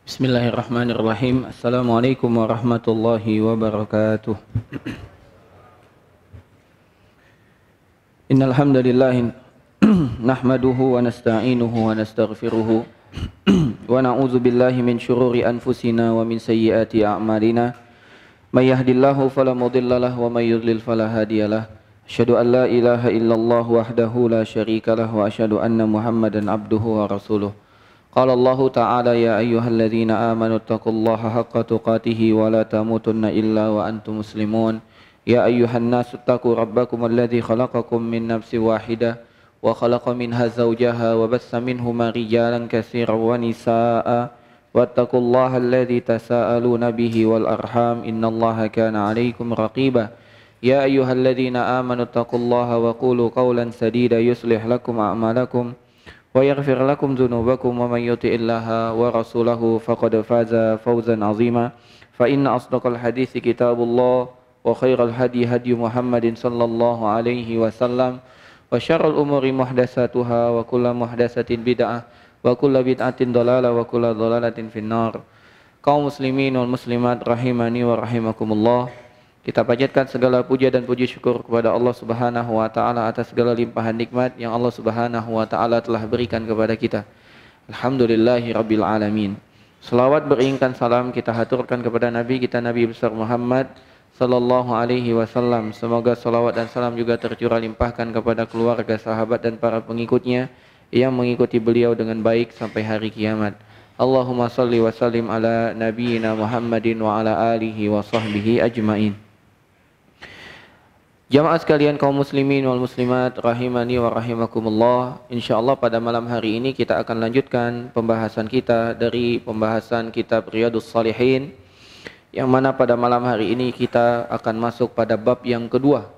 Bismillahirrahmanirrahim. Assalamualaikum warahmatullahi wabarakatuh. Innal hamdalillah nahmaduhu wa nasta'inuhu wa nastaghfiruhu wa na'udzu billahi min syururi anfusina wa min sayyiati a'malina. May yahdihillahu fala mudhillalah wa may yudlil fala hadiyalah. Asyhadu an la ilaha illallah wahdahu la syarikalah wa asyhadu anna Muhammadan abduhu wa rasuluh. Qala Allah Ta'ala ya ayyuhalladzina amanu taqullaha haqqa tuqatih wa la tamutunna illa wa antum muslimun. Ya ayyuhan nasu taqu rabbakum alladzi khalaqakum min nafsin wahidah wa khalaqa minha zawjaha wa bassa minhuma rijalan katsiran wa nisaa'a wattaqullaha alladzi tasaaluna bihi wal arham innallaha kana 'alaikum raqiba. Ya ayyuhalladzina amanu taqullaha wa qulu qawlan sadida yuslih lakum a'malakum wa yaghfir lakum dzunubakum wa may yuti'illaha wa rasulahu faqad faza fawzan 'azima. Fa inna asdaqal hadithi kitabullah wa khairal hadi hadi Muhammadin sallallahu alaihi wasallam wa syarrul umuri muhdatsatuha wa kullu muhdatsatin bid'ah wa kullu bid'atin dhalalah wa kullu dhalalatin finnar. Kaum muslimin wal muslimat rahimani wa rahimakumullah. Kita panjatkan segala puja dan puji syukur kepada Allah Subhanahu wa taala atas segala limpahan nikmat yang Allah Subhanahu wa taala telah berikan kepada kita. Alhamdulillahirabbil alamin. Selawat beringkan salam kita haturkan kepada Nabi kita Nabi besar Muhammad sallallahu alaihi wasallam. Semoga salawat dan salam juga tercurah limpahkan kepada keluarga, sahabat dan para pengikutnya yang mengikuti beliau dengan baik sampai hari kiamat. Allahumma salli wa sallim ala nabiyyina Muhammadin wa ala alihi wa sahbihi ajmain. Jamaah sekalian kaum muslimin wal muslimat rahimani wa rahimakumullah. Insyaallah pada malam hari ini kita akan lanjutkan pembahasan kita dari pembahasan kitab Riyadhus Shalihin, yang mana pada malam hari ini kita akan masuk pada bab yang kedua,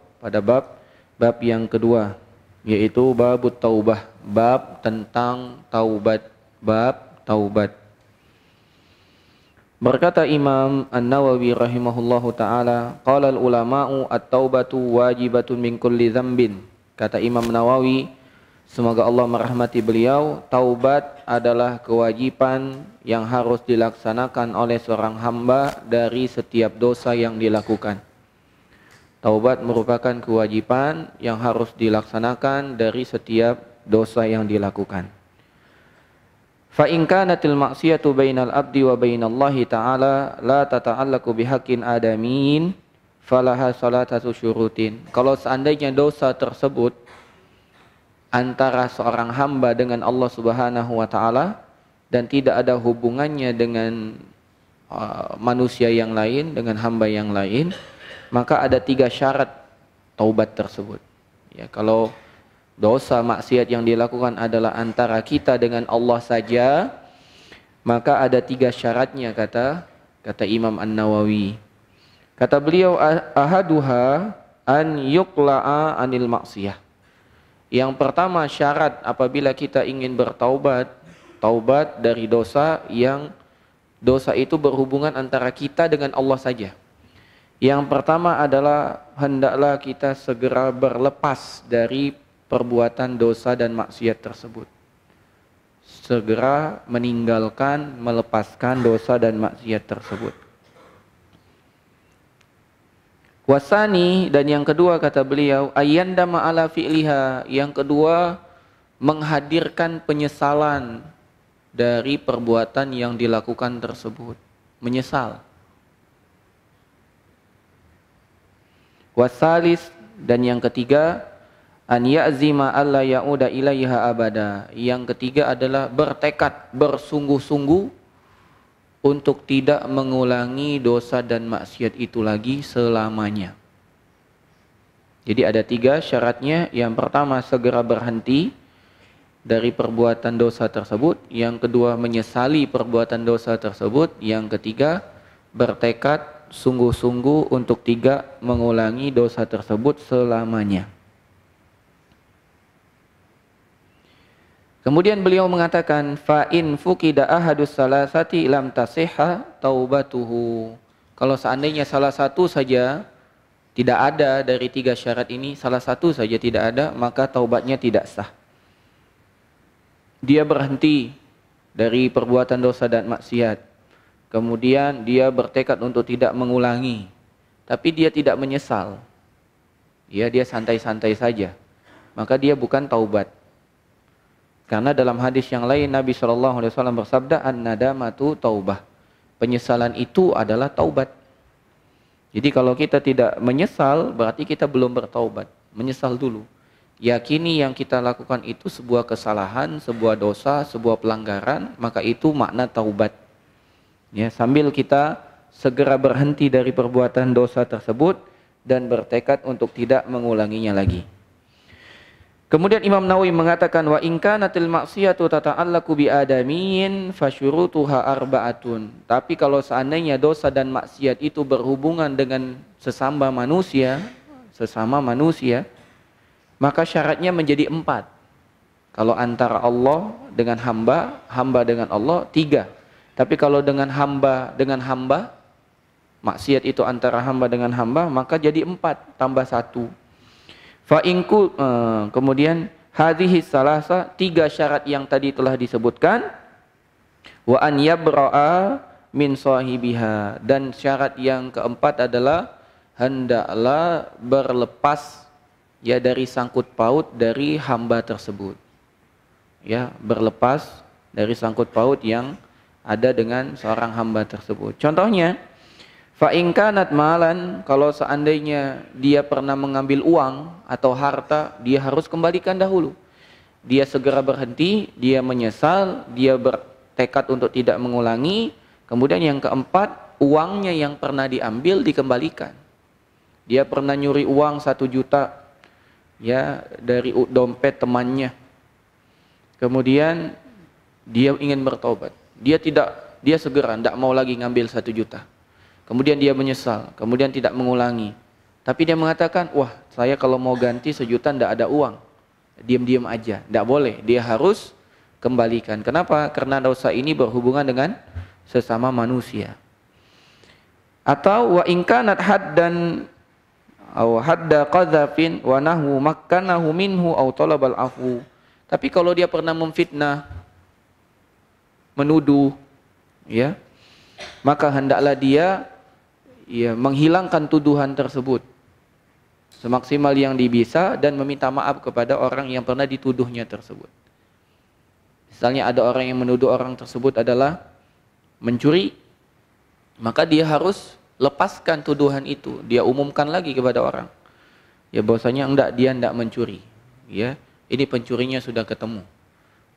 yaitu babut taubah, bab tentang taubat, bab taubat. Berkata Imam An-Nawawi rahimahullahu ta'ala, qala al-ulama'u at-taubatu wajibatun min kulli dzambin. Kata Imam Nawawi, semoga Allah merahmati beliau, taubat adalah kewajiban yang harus dilaksanakan oleh seorang hamba dari setiap dosa yang dilakukan. Taubat merupakan kewajiban yang harus dilaksanakan dari setiap dosa yang dilakukan. Fa in kanatil ma'siyatu bainal abdi wa bainallahi ta'ala la tata'allaqu bihaqqin adamin falaha salatatu syurutin. Kalau seandainya dosa tersebut antara seorang hamba dengan Allah Subhanahu wa taala dan tidak ada hubungannya dengan manusia yang lain, dengan hamba yang lain, maka ada 3 syarat taubat tersebut. Ya, kalau dosa maksiat yang dilakukan adalah antara kita dengan Allah saja, maka ada 3 syaratnya kata Imam An-Nawawi. Kata beliau, ahaduha an yuqla'a anil maksiyah. Yang pertama syarat apabila kita ingin bertaubat, taubat dari dosa yang dosa itu berhubungan antara kita dengan Allah saja. Yang pertama adalah hendaklah kita segera berlepas dari perbuatan dosa dan maksiat tersebut. Segera meninggalkan, melepaskan dosa dan maksiat tersebut. Wasani, dan yang kedua kata beliau, ayyandama ala fi'liha. Yang kedua, menghadirkan penyesalan dari perbuatan yang dilakukan tersebut. Menyesal. Wasalis, dan yang ketiga, an ya'zima alla ya'uda ilaiha abada. Yang ketiga adalah bertekad, bersungguh-sungguh untuk tidak mengulangi dosa dan maksiat itu lagi selamanya. Jadi ada 3 syaratnya. Yang pertama segera berhenti dari perbuatan dosa tersebut. Yang kedua menyesali perbuatan dosa tersebut. Yang ketiga bertekad sungguh-sungguh untuk tidak mengulangi dosa tersebut selamanya. Kemudian beliau mengatakan, fa in fuqida ahadus salasati lam tasihha taubatuhu. Kalau seandainya salah satu saja tidak ada dari 3 syarat ini, salah satu saja tidak ada, maka taubatnya tidak sah. Dia berhenti dari perbuatan dosa dan maksiat. kemudian dia bertekad untuk tidak mengulangi, tapi dia tidak menyesal, ya dia santai-santai saja, maka dia bukan taubat. Karena dalam hadis yang lain Nabi SAW bersabda, an-nadamatu taubah. Penyesalan itu adalah taubat. Jadi kalau kita tidak menyesal, berarti kita belum bertaubat. Menyesal dulu. Yakini yang kita lakukan itu sebuah kesalahan, sebuah dosa, sebuah pelanggaran, maka itu makna taubat. Ya, sambil kita segera berhenti dari perbuatan dosa tersebut dan bertekad untuk tidak mengulanginya lagi. Kemudian Imam Nawawi mengatakan, wa in kanatil maksiyatu tata'allaqu bi adamin fasyurutuha arba'atun. Tapi kalau seandainya dosa dan maksiat itu berhubungan dengan sesama manusia, maka syaratnya menjadi 4. Kalau antara Allah dengan hamba, hamba dengan Allah 3. Tapi kalau dengan hamba, maksiat itu antara hamba dengan hamba, maka jadi 4 tambah 1. Kemudian hadhihi salasa, 3 syarat yang tadi telah disebutkan, wa an yabra'a min sahibiha, dan syarat yang keempat adalah hendaklah berlepas ya dari sangkut paut dari hamba tersebut. Ya, berlepas dari sangkut paut yang ada dengan seorang hamba tersebut. Contohnya, fa in kanat malan, kalau seandainya dia pernah mengambil uang atau harta, dia harus kembalikan dahulu. Dia segera berhenti, dia menyesal, dia bertekad untuk tidak mengulangi. Kemudian yang keempat, uangnya yang pernah diambil dikembalikan. Dia pernah nyuri uang 1 juta ya dari dompet temannya. Kemudian dia ingin bertobat. Dia segera tidak mau lagi ngambil 1 juta. Kemudian dia menyesal, kemudian tidak mengulangi. Tapi dia mengatakan, wah saya kalau mau ganti 1 juta tidak ada uang. Diam-diam aja, tidak boleh. Dia harus kembalikan. Kenapa? Karena dosa ini berhubungan dengan sesama manusia. Atau wa in kanat haddan aw hadda qadzafin wa nahu makkanahu minhu aw talabal afu. Tapi kalau dia pernah memfitnah, menuduh, ya, maka hendaklah dia menghilangkan tuduhan tersebut semaksimal yang bisa dan meminta maaf kepada orang yang pernah dituduhnya tersebut. Misalnya ada orang yang menuduh orang tersebut adalah mencuri, maka dia harus lepaskan tuduhan itu. Dia umumkan lagi kepada orang, ya bahwasanya dia enggak mencuri, ya ini pencurinya sudah ketemu,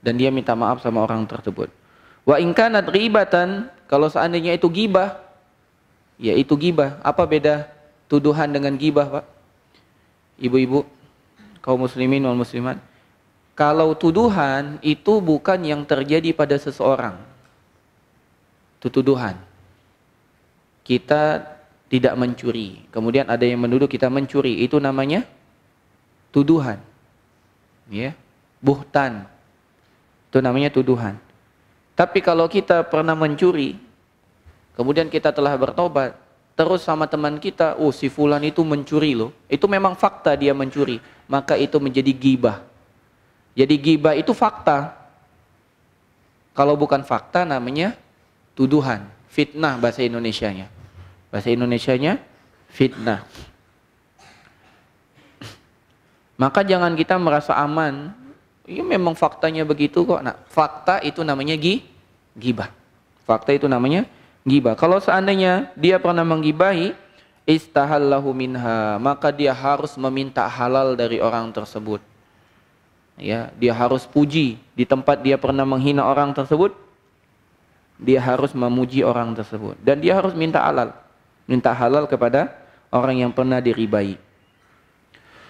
dan dia minta maaf sama orang tersebut. Wa in kanat ghibatan, kalau seandainya itu gibah, ya itu gibah. Apa beda tuduhan dengan gibah, Pak? Ibu-ibu, kaum muslimin wal muslimat. Kalau tuduhan itu bukan yang terjadi pada seseorang. Itu tuduhan. Kita tidak mencuri, kemudian ada yang menuduh kita mencuri, itu namanya tuduhan. Ya, buhtan. Itu namanya tuduhan. Tapi kalau kita pernah mencuri, kemudian kita telah bertobat, terus sama teman kita, oh si fulan itu mencuri loh, itu memang fakta dia mencuri, maka itu menjadi ghibah. Jadi ghibah itu fakta. Kalau bukan fakta namanya tuduhan, fitnah bahasa Indonesianya. Bahasa Indonesianya fitnah. Maka jangan kita merasa aman. Ya memang faktanya begitu kok. Nah, fakta itu namanya ghibah. Fakta itu namanya ghibah. Kalau seandainya dia pernah menggibahi, istahallahu minha, maka dia harus meminta halal dari orang tersebut. Ya, dia harus puji di tempat dia pernah menghina orang tersebut. Dia harus memuji orang tersebut dan dia harus minta halal kepada orang yang pernah diribai.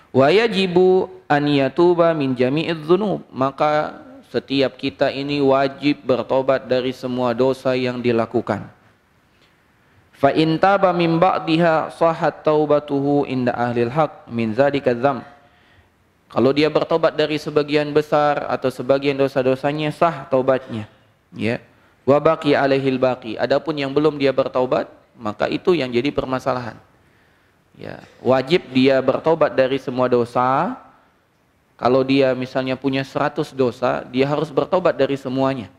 Wa yajibu an yatuba min jami'iz dzunub, maka setiap kita ini wajib bertobat dari semua dosa yang dilakukan. Fa in taba min ba'diha sahhat taubatuhu inda ahlil haq min dzalika dzam. Kalau dia bertobat dari sebagian besar atau sebagian dosa-dosanya, sah taubatnya, ya. Wa baqi alaihil baqi. Adapun yang belum dia bertaubat, maka itu yang jadi permasalahan. Ya, wajib dia bertobat dari semua dosa. Kalau dia misalnya punya 100 dosa, dia harus bertobat dari semuanya.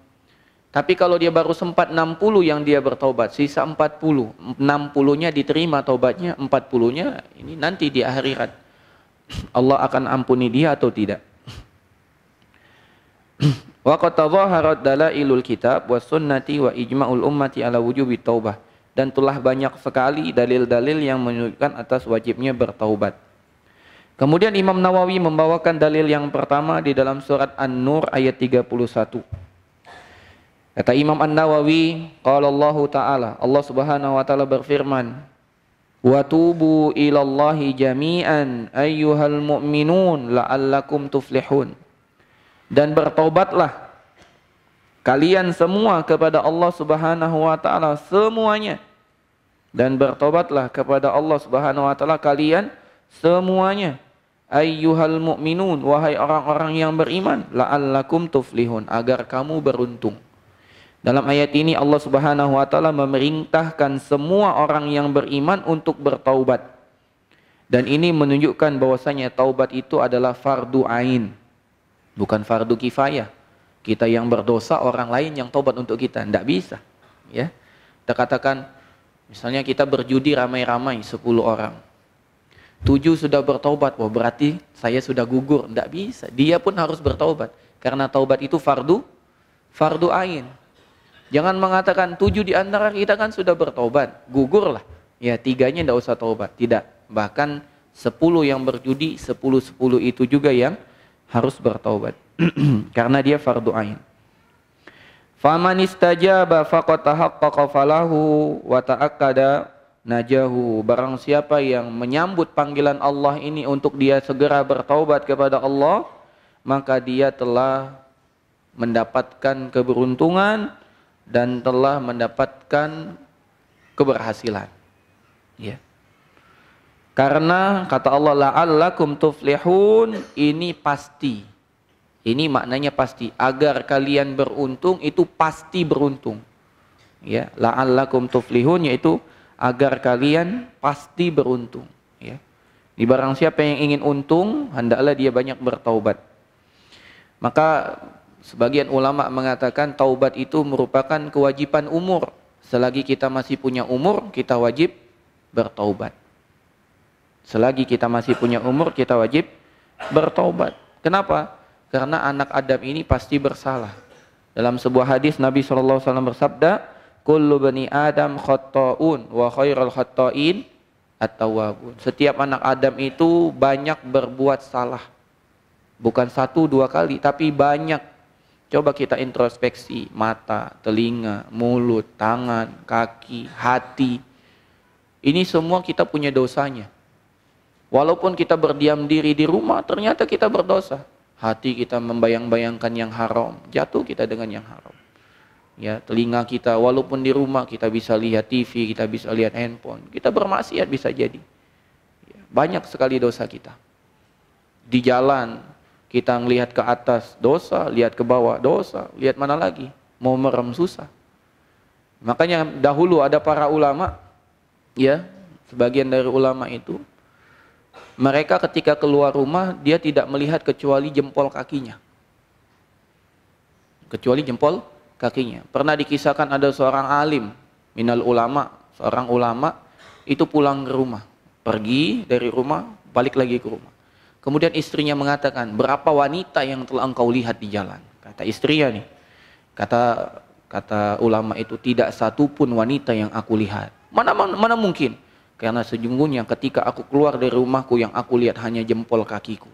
Tapi kalau dia baru sempat 60 yang dia bertaubat, sisa 40, 60-nya diterima taubatnya, 40-nya ini nanti di akhirat Allah akan ampuni dia atau tidak. Wa qad tadhaharat dalailul kitab was sunnati wa ijma'ul ummati ala wujubi taubah. Dan telah banyak sekali dalil-dalil yang menunjukkan atas wajibnya bertaubat. Kemudian Imam Nawawi membawakan dalil yang pertama di dalam surat An-Nur ayat 31. Kata Imam An-Nawawi, qala Allah Ta'ala, Allah Subhanahu wa taala berfirman, "Wa tubu ilallahi jami'an ayyuhal mu'minun la'allakum tuflihun." Dan bertaubatlah kalian semua kepada Allah Subhanahu wa taala semuanya. Dan bertaubatlah kepada Allah Subhanahu wa taala kalian semuanya. Ayyuhal mu'minun, wahai orang-orang yang beriman, la'allakum tuflihun, agar kamu beruntung. Dalam ayat ini Allah Subhanahu wa taala memerintahkan semua orang yang beriman untuk bertaubat. Dan ini menunjukkan bahwasanya taubat itu adalah fardu ain, bukan fardu kifayah. Kita yang berdosa, orang lain yang taubat untuk kita, tidak bisa. Ya, kita katakan, misalnya kita berjudi ramai-ramai 10 orang, 7 sudah bertaubat, wah berarti saya sudah gugur. Tidak bisa, dia pun harus bertaubat, karena taubat itu fardu ain. Jangan mengatakan 7 di antara kita kan sudah bertaubat, gugurlah. Ya 3-nya tidak usah taubat, tidak. Bahkan 10 yang berjudi, 10 itu juga yang harus bertaubat. Karena dia fardu ain. Faman istajaba faqad tahaqqaqa falahu wa ta'akkada najahu. Barang siapa yang menyambut panggilan Allah ini untuk dia segera bertaubat kepada Allah, maka dia telah mendapatkan keberuntungan dan telah mendapatkan keberhasilan. Ya. Karena kata Allah la'allakum tuflihun, ini pasti. Ini maknanya pasti, agar kalian beruntung, itu pasti beruntung. Ya, la'allakum tuflihun yaitu agar kalian pasti beruntung, ya. Di barang siapa yang ingin untung, hendaklah dia banyak bertaubat. Maka sebagian ulama mengatakan taubat itu merupakan kewajiban umur. Selagi kita masih punya umur, kita wajib bertaubat. Selagi kita masih punya umur, kita wajib bertaubat. Kenapa? Karena anak Adam ini pasti bersalah. Dalam sebuah hadis Nabi SAW bersabda, kullu bani Adam khatta'un wa khairul khatta'in at-tawwabun. Setiap anak Adam itu banyak berbuat salah. Bukan 1-2 kali, tapi banyak. Coba kita introspeksi, mata, telinga, mulut, tangan, kaki, hati. Ini semua kita punya dosanya. Walaupun kita berdiam diri di rumah, ternyata kita berdosa. Hati kita membayang-bayangkan yang haram, jatuh kita dengan yang haram. Ya, telinga kita walaupun di rumah kita bisa lihat TV, kita bisa lihat handphone, kita bermaksiat bisa jadi. Ya, banyak sekali dosa kita. Di jalan kita ngelihat ke atas dosa, lihat ke bawah dosa, lihat mana lagi, mau merem susah. Makanya dahulu ada para ulama, ya, sebagian dari ulama itu, mereka ketika keluar rumah, dia tidak melihat kecuali jempol kakinya. Kecuali jempol kakinya. Pernah dikisahkan ada seorang alim, minal ulama, seorang ulama, itu pulang ke rumah. Pergi dari rumah, balik lagi ke rumah. Kemudian istrinya mengatakan, berapa wanita yang telah engkau lihat di jalan? Kata istrinya nih, kata ulama itu, tidak satu pun wanita yang aku lihat. Mana mungkin? Karena sejujurnya ketika aku keluar dari rumahku, yang aku lihat hanya jempol kakiku.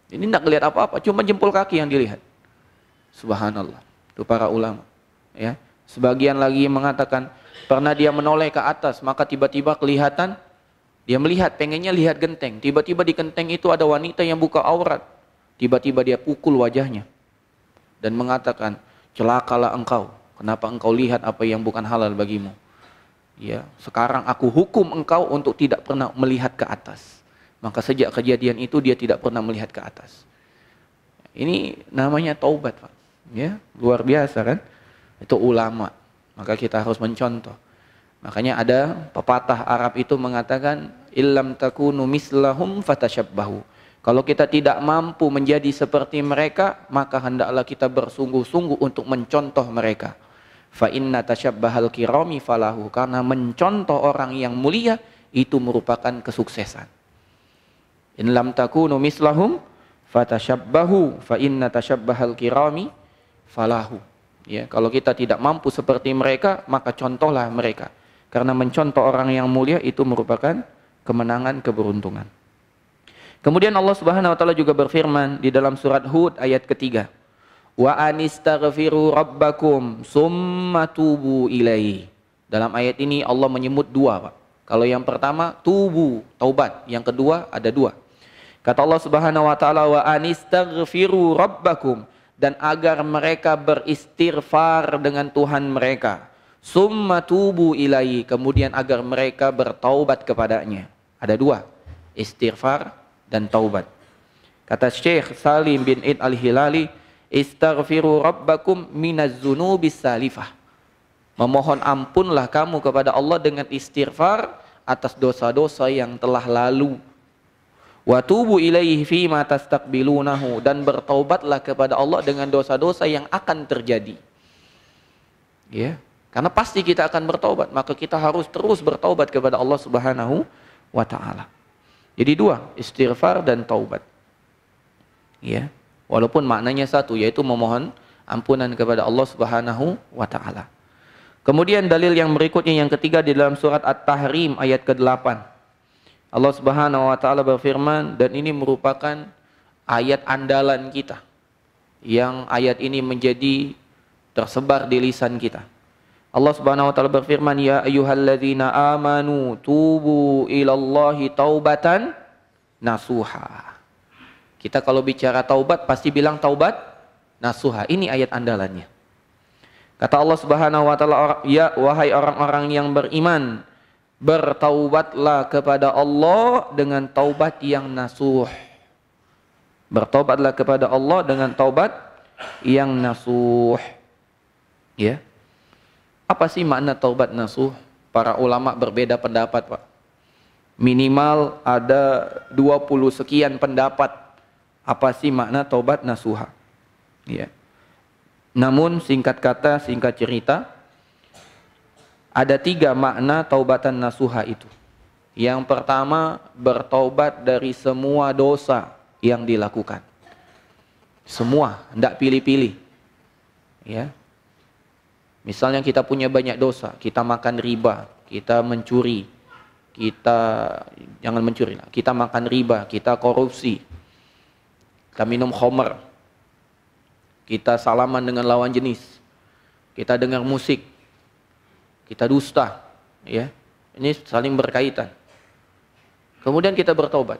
Ini tidak lihat apa-apa, cuma jempol kaki yang dilihat. Subhanallah, itu para ulama. Ya, sebagian lagi mengatakan pernah dia menoleh ke atas, maka tiba-tiba kelihatan, dia melihat, pengennya lihat genteng. Tiba-tiba di genteng itu ada wanita yang buka aurat. Tiba-tiba dia pukul wajahnya dan mengatakan, celakalah engkau. Kenapa engkau lihat apa yang bukan halal bagimu? Ya, sekarang aku hukum engkau untuk tidak pernah melihat ke atas. Maka sejak kejadian itu dia tidak pernah melihat ke atas. Ini namanya taubat, Pak. Ya, luar biasa kan? Itu ulama. Maka kita harus mencontoh. Makanya ada pepatah Arab itu mengatakan, illam takunu mislahum fatashabbahu. Kalau kita tidak mampu menjadi seperti mereka, maka hendaklah kita bersungguh-sungguh untuk mencontoh mereka. Fa inna tasyabbahal kirami falahu, karena mencontoh orang yang mulia itu merupakan kesuksesan. In lam takunu mislahum fatashabbahu fa inna tasyabbahal kirami falahu. Ya, kalau kita tidak mampu seperti mereka, maka contohlah mereka. Karena mencontoh orang yang mulia itu merupakan kemenangan, keberuntungan. Kemudian Allah Subhanahu wa taala juga berfirman di dalam surat Hud ayat ketiga. Wa anistaghfiru rabbakum summa tubu ilaihi. Dalam ayat ini Allah menyebut dua, Pak. Kalau yang pertama tubu, taubat. Yang kedua ada dua. Kata Allah Subhanahu wa taala wa anistaghfiru rabbakum, dan agar mereka beristighfar dengan Tuhan mereka. Summa tubu ilaihi, kemudian agar mereka bertaubat kepadanya. Ada dua, istighfar dan taubat. Kata Syekh Salim bin Id al-Hilali, istaghfiru rabbakum minaz dzunubis salifah. Memohon ampunlah kamu kepada Allah dengan istighfar atas dosa-dosa yang telah lalu. Wa tubu ilaihi fima tastaqbilunahu, dan bertaubatlah kepada Allah dengan dosa-dosa yang akan terjadi. Ya, karena pasti kita akan bertaubat, maka kita harus terus bertaubat kepada Allah Subhanahu wa taala. Jadi dua, istighfar dan taubat. Ya, walaupun maknanya satu, yaitu memohon ampunan kepada Allah Subhanahu wa taala. Kemudian dalil yang berikutnya yang ketiga di dalam surat At-Tahrim ayat ke-8. Allah Subhanahu wa taala berfirman, dan ini merupakan ayat andalan kita. Yang ayat ini menjadi tersebar di lisan kita. Allah Subhanahu wa taala berfirman, ya ayyuhalladzina amanu tubu ilallahi taubatan nasuha. Kita kalau bicara taubat pasti bilang taubat nasuha. Ini ayat andalannya. Kata Allah Subhanahu wa taala, ya wahai orang-orang yang beriman, bertaubatlah kepada Allah dengan taubat yang nasuh. Bertaubatlah kepada Allah dengan taubat yang nasuh. Ya. Apa sih makna taubat nasuh? Para ulama berbeda pendapat, Pak. Minimal ada 20 sekian pendapat apa sih makna taubat nasuha. Ya. Namun singkat kata, singkat cerita, ada 3 makna taubatan nasuha itu. Yang pertama, bertaubat dari semua dosa yang dilakukan. Semua, tidak pilih-pilih. Ya. Misalnya kita punya banyak dosa, kita makan riba, kita mencuri, jangan mencuri lah, kita makan riba, kita korupsi, kita minum khamr, kita salaman dengan lawan jenis, kita dengar musik, kita dusta, ya, ini saling berkaitan. Kemudian kita bertobat.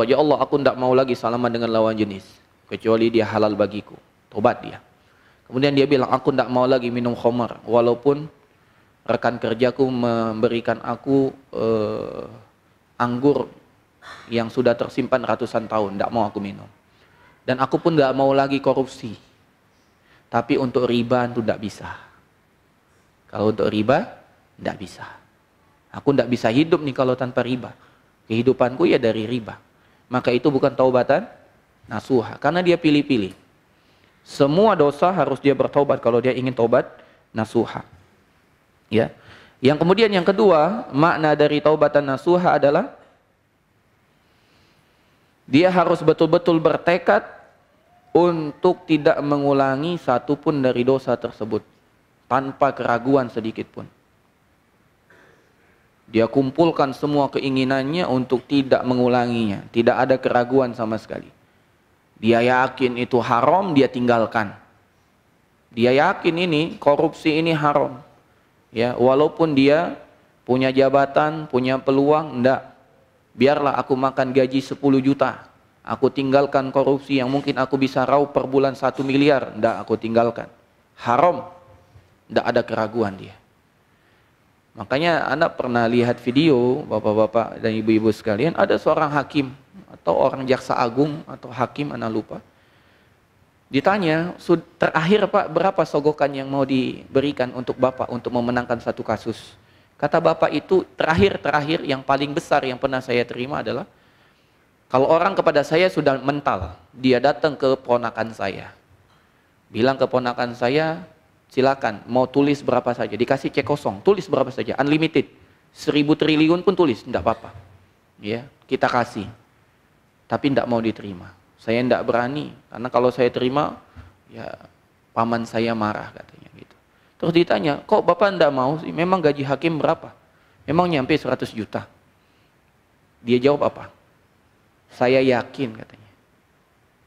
Ya Allah, aku tidak mau lagi salaman dengan lawan jenis, kecuali dia halal bagiku. Tobat dia. Kemudian dia bilang, aku tidak mau lagi minum khamar, walaupun rekan kerjaku memberikan aku anggur yang sudah tersimpan ratusan tahun, tidak mau aku minum. Dan aku pun tidak mau lagi korupsi. Tapi untuk riba itu tidak bisa. Kalau untuk riba, tidak bisa. Aku tidak bisa hidup nih kalau tanpa riba. Kehidupanku ya dari riba. Maka itu bukan taubatan nasuha, karena dia pilih-pilih. Semua dosa harus dia bertobat kalau dia ingin taubat nasuha. Ya. Yang kemudian yang kedua, makna dari taubatan nasuha adalah dia harus betul-betul bertekad untuk tidak mengulangi satupun dari dosa tersebut tanpa keraguan sedikit pun. Dia kumpulkan semua keinginannya untuk tidak mengulanginya, tidak ada keraguan sama sekali. Dia yakin itu haram, dia tinggalkan. Dia yakin ini korupsi ini haram. Ya, walaupun dia punya jabatan, punya peluang, enggak. Biarlah aku makan gaji 10 juta. Aku tinggalkan korupsi yang mungkin aku bisa raup per bulan 1 miliar, enggak, aku tinggalkan. Haram. Enggak ada keraguan dia. Makanya Anda pernah lihat video, bapak-bapak dan ibu-ibu sekalian, ada seorang hakim atau orang jaksa agung atau hakim, Anda lupa. Ditanya, terakhir Pak, berapa sogokan yang mau diberikan untuk Bapak untuk memenangkan satu kasus? Kata Bapak itu terakhir yang paling besar yang pernah saya terima adalah Kalau orang kepada saya sudah mental, dia datang ke ponakan saya, bilang ke ponakan saya, silakan mau tulis berapa saja, dikasih cek kosong, tulis berapa saja, unlimited, 1000 triliun pun tulis, tidak apa-apa, ya kita kasih, tapi tidak mau diterima. Saya tidak berani, karena kalau saya terima, ya paman saya marah katanya gitu. Terus ditanya, kok bapak tidak mau sih? Memang gaji hakim berapa? Memang nyampe 100 juta. Dia jawab apa? Saya yakin katanya,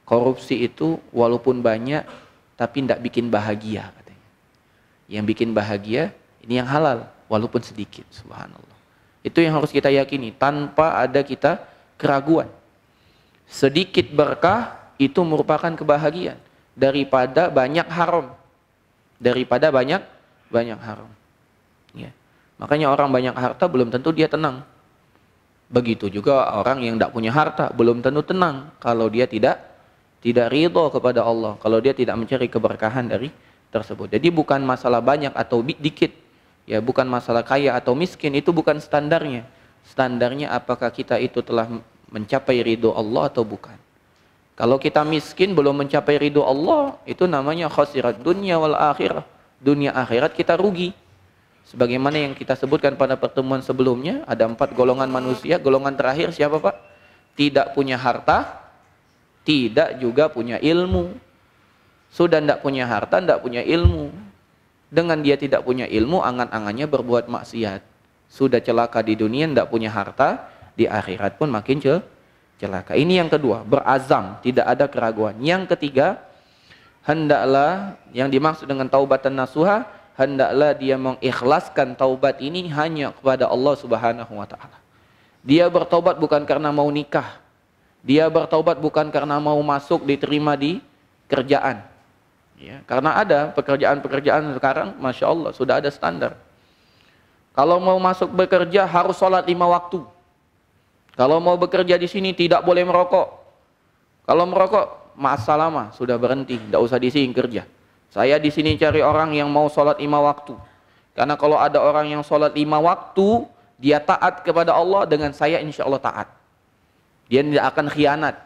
korupsi itu walaupun banyak, tapi tidak bikin bahagia katanya. Yang bikin bahagia ini yang halal, walaupun sedikit. Subhanallah. Itu yang harus kita yakini, tanpa ada kita keraguan. Sedikit berkah itu merupakan kebahagiaan daripada banyak haram. Daripada banyak haram. Ya. Makanya orang banyak harta belum tentu dia tenang. Begitu juga orang yang tidak punya harta belum tentu tenang kalau dia tidak ridho kepada Allah, kalau dia tidak mencari keberkahan dari tersebut. Jadi bukan masalah banyak atau dikit, ya bukan masalah kaya atau miskin, itu bukan standarnya. Standarnya apakah kita itu telah mencapai ridho Allah atau bukan. Kalau kita miskin belum mencapai ridho Allah, itu namanya khasirat dunia wal akhirah. Dunia akhirat kita rugi. Sebagaimana yang kita sebutkan pada pertemuan sebelumnya, ada 4 golongan manusia. Golongan terakhir siapa Pak? Tidak punya harta, tidak juga punya ilmu. Sudah tidak punya harta, tidak punya ilmu. Dengan dia tidak punya ilmu, angan-angannya berbuat maksiat. Sudah celaka di dunia, tidak punya harta, di akhirat pun makin celaka. Ini yang kedua, berazam, tidak ada keraguan. Yang ketiga, hendaklah yang dimaksud dengan taubatan nasuha, hendaklah dia mengikhlaskan taubat ini hanya kepada Allah Subhanahu wa taala. Dia bertaubat bukan karena mau nikah. Dia bertaubat bukan karena mau masuk diterima di kerjaan. Ya, karena ada pekerjaan-pekerjaan sekarang, Masya Allah, sudah ada standar. Kalau mau masuk bekerja harus sholat 5 waktu. Kalau mau bekerja di sini tidak boleh merokok. Kalau merokok, ma'assalamah, sudah berhenti, tidak usah di sini kerja. Saya di sini cari orang yang mau sholat 5 waktu. Karena kalau ada orang yang sholat 5 waktu, dia taat kepada Allah, dengan saya insya Allah taat. Dia tidak akan khianat.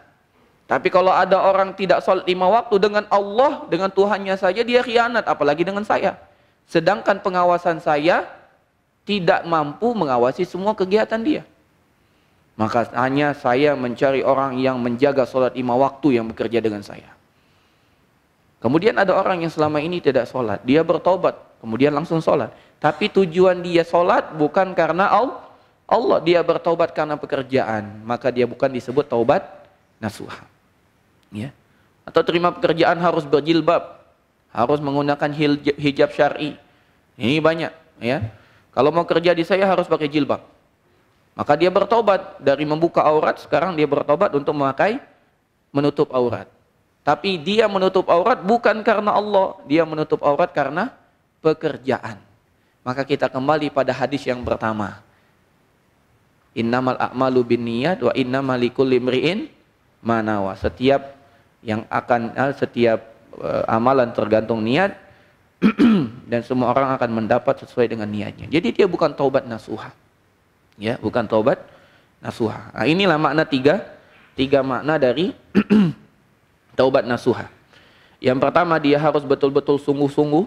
Tapi kalau ada orang tidak sholat 5 waktu dengan Allah, dengan Tuhannya saja dia khianat, apalagi dengan saya. Sedangkan pengawasan saya tidak mampu mengawasi semua kegiatan dia. Maka hanya saya mencari orang yang menjaga sholat 5 waktu yang bekerja dengan saya. Kemudian ada orang yang selama ini tidak sholat, dia bertobat, kemudian langsung sholat. Tapi tujuan dia sholat bukan karena Allah, dia bertobat karena pekerjaan, maka dia bukan disebut taubat nasuha. Ya. Atau terima pekerjaan harus berjilbab, harus menggunakan hijab syar'i. Ini banyak, ya. Kalau mau kerja di saya harus pakai jilbab. Maka dia bertobat dari membuka aurat, sekarang dia bertobat untuk memakai menutup aurat. Tapi dia menutup aurat bukan karena Allah, dia menutup aurat karena pekerjaan. Maka kita kembali pada hadis yang pertama. Innamal a'malu binniyat wa innamal likulli imri'in ma nawa. Setiap amalan tergantung niat dan semua orang akan mendapat sesuai dengan niatnya. Jadi dia bukan taubat nasuha. Ya, bukan taubat nasuha. Nah, inilah makna tiga makna dari taubat nasuha. Yang pertama, dia harus betul-betul sungguh-sungguh,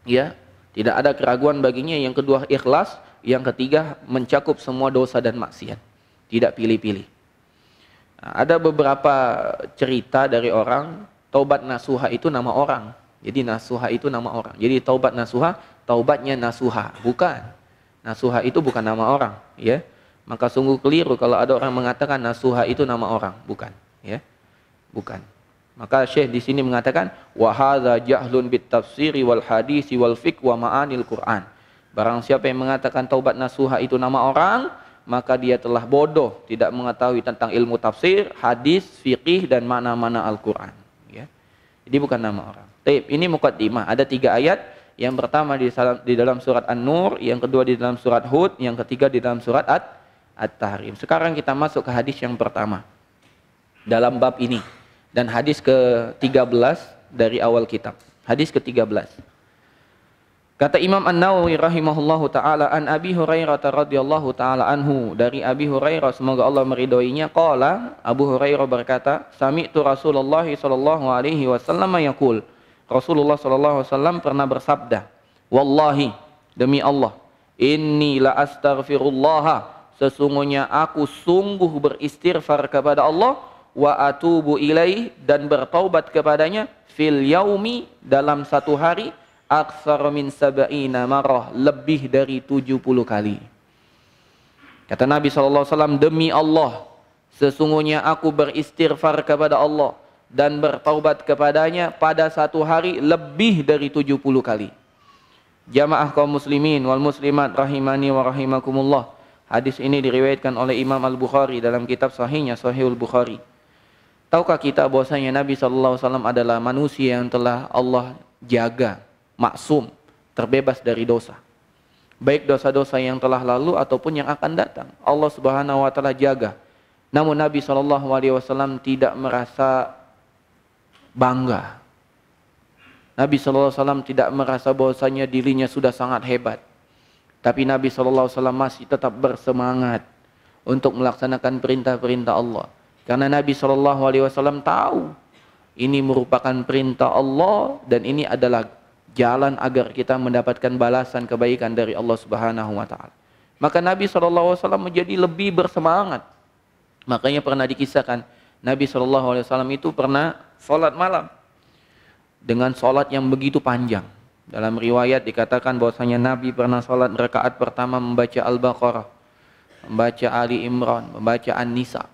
ya, tidak ada keraguan baginya. Yang kedua, ikhlas. Yang ketiga, mencakup semua dosa dan maksiat, tidak pilih-pilih. Nah, ada beberapa cerita dari orang, taubat nasuha itu nama orang. Jadi nasuha itu nama orang. Jadi taubat nasuha, taubatnya nasuha, bukan. Nasuha itu bukan nama orang, ya. Maka sungguh keliru kalau ada orang mengatakan nasuha itu nama orang, bukan, ya. Bukan. Maka Syekh di sini mengatakan wa hadza jahlun bit tafsiri wal hadisi wal fiqh wa ma'anil Qur'an. Barang siapa yang mengatakan taubat nasuha itu nama orang, maka dia telah bodoh, tidak mengetahui tentang ilmu tafsir, hadis, fiqih dan mana-mana Al-Qur'an, ya. Jadi bukan nama orang. Baik, ini muqaddimah, ada 3 ayat. Yang pertama di dalam surat An-Nur, yang kedua di dalam surat Hud, yang ketiga di dalam surat At-Tahrim. Sekarang kita masuk ke hadis yang pertama dalam bab ini, dan hadis ke-13 dari awal kitab. Hadis ke-13. Kata Imam An-Nawawi rahimahullahu taala, an Abi Hurairah radhiyallahu taala anhu, dari Abi Hurairah semoga Allah meridhoinya, qala, Abu Hurairah berkata, sami'tu Rasulullah sallallahu alaihi wasallam yaqul, Rasulullah sallallahu alaihi wasallam pernah bersabda, wallahi, demi Allah, inni la astaghfirullah, sesungguhnya aku sungguh beristighfar kepada Allah, wa atubu ilaih, dan bertaubat kepadanya, fil yaumi, dalam satu hari, aktsar min sab'ina marrah, lebih dari 70 kali. Kata Nabi SAW, demi Allah, sesungguhnya aku beristighfar kepada Allah dan bertaubat kepadanya pada satu hari lebih dari 70 kali. Jamaah kaum muslimin wal muslimat rahimani wa rahimakumullah. Hadis ini diriwayatkan oleh Imam Al-Bukhari dalam kitab sahihnya, Sahihul Bukhari. Tahukah kita bahwasanya Nabi SAW adalah manusia yang telah Allah jaga, maksum, terbebas dari dosa. Baik dosa-dosa yang telah lalu ataupun yang akan datang. Allah Subhanahu wa taala jaga. Namun Nabi SAW tidak merasa bangga. Nabi SAW tidak merasa bahwasanya dirinya sudah sangat hebat. Tapi Nabi SAW masih tetap bersemangat untuk melaksanakan perintah-perintah Allah. Karena Nabi SAW tahu ini merupakan perintah Allah dan ini adalah jalan agar kita mendapatkan balasan kebaikan dari Allah Subhanahu wa taala. Maka Nabi SAW menjadi lebih bersemangat. Makanya pernah dikisahkan Nabi SAW itu pernah sholat malam dengan sholat yang begitu panjang. Dalam riwayat dikatakan bahwasanya Nabi pernah sholat rakaat pertama membaca Al-Baqarah, membaca Ali Imran, membaca An-Nisa,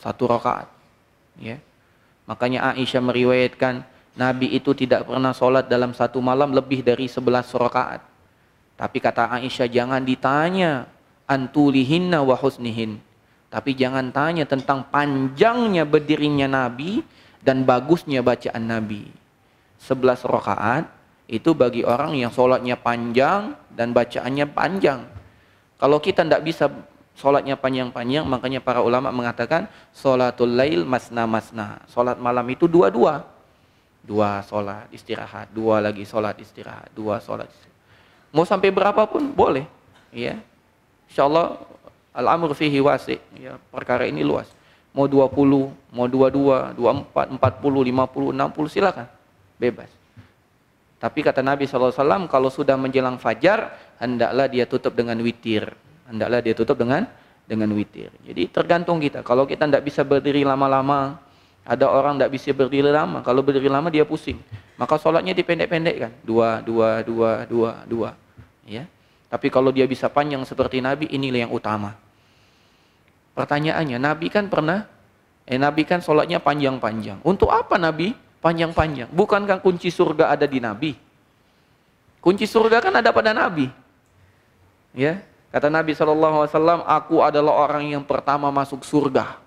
satu rakaat. Ya. Makanya Aisyah meriwayatkan Nabi itu tidak pernah sholat dalam satu malam lebih dari 11 rakaat. Tapi kata Aisyah, jangan ditanya antulihinna wa husnihin. Tapi jangan tanya tentang panjangnya berdirinya Nabi dan bagusnya bacaan Nabi. 11 rakaat itu bagi orang yang sholatnya panjang dan bacaannya panjang. Kalau kita tidak bisa sholatnya panjang-panjang, makanya para ulama mengatakan sholatul lail masna-masna. Sholat malam itu dua-dua. Dua sholat istirahat, dua lagi sholat istirahat, dua sholat istirahat. Mau sampai berapapun boleh, ya. Insyaallah al-amru fihi wasi', ya, perkara ini luas. Mau 20, mau 22, 24, 40, 50, 60 silakan, bebas. Tapi kata Nabi SAW, kalau sudah menjelang fajar, hendaklah dia tutup dengan witir. Hendaklah dia tutup dengan witir. Jadi tergantung kita. Kalau kita tidak bisa berdiri lama-lama, ada orang tidak bisa berdiri lama. Kalau berdiri lama dia pusing. Maka sholatnya dipendek-pendekkan. Dua. Ya. Tapi kalau dia bisa panjang seperti Nabi, inilah yang utama. Pertanyaannya, Nabi kan sholatnya panjang-panjang. Untuk apa Nabi panjang-panjang? Bukankah kunci surga ada di Nabi? Kunci surga kan ada pada Nabi. Ya. Kata Nabi SAW, aku adalah orang yang pertama masuk surga.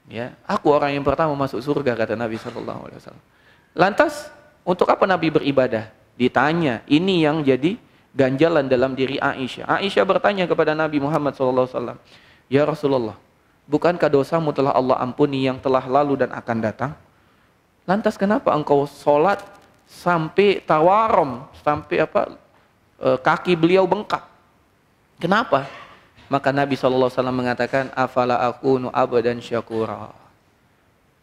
Ya, aku orang yang pertama masuk surga, kata Nabi SAW. Lantas, untuk apa Nabi beribadah? Ditanya, ini yang jadi ganjalan dalam diri Aisyah. Aisyah bertanya kepada Nabi Muhammad SAW, ya Rasulullah, bukankah dosamu telah Allah ampuni yang telah lalu dan akan datang? Lantas kenapa engkau sholat sampai tawarom, sampai kaki beliau bengkak? Kenapa? Maka Nabi SAW mengatakan, afala akunu abadan syakura.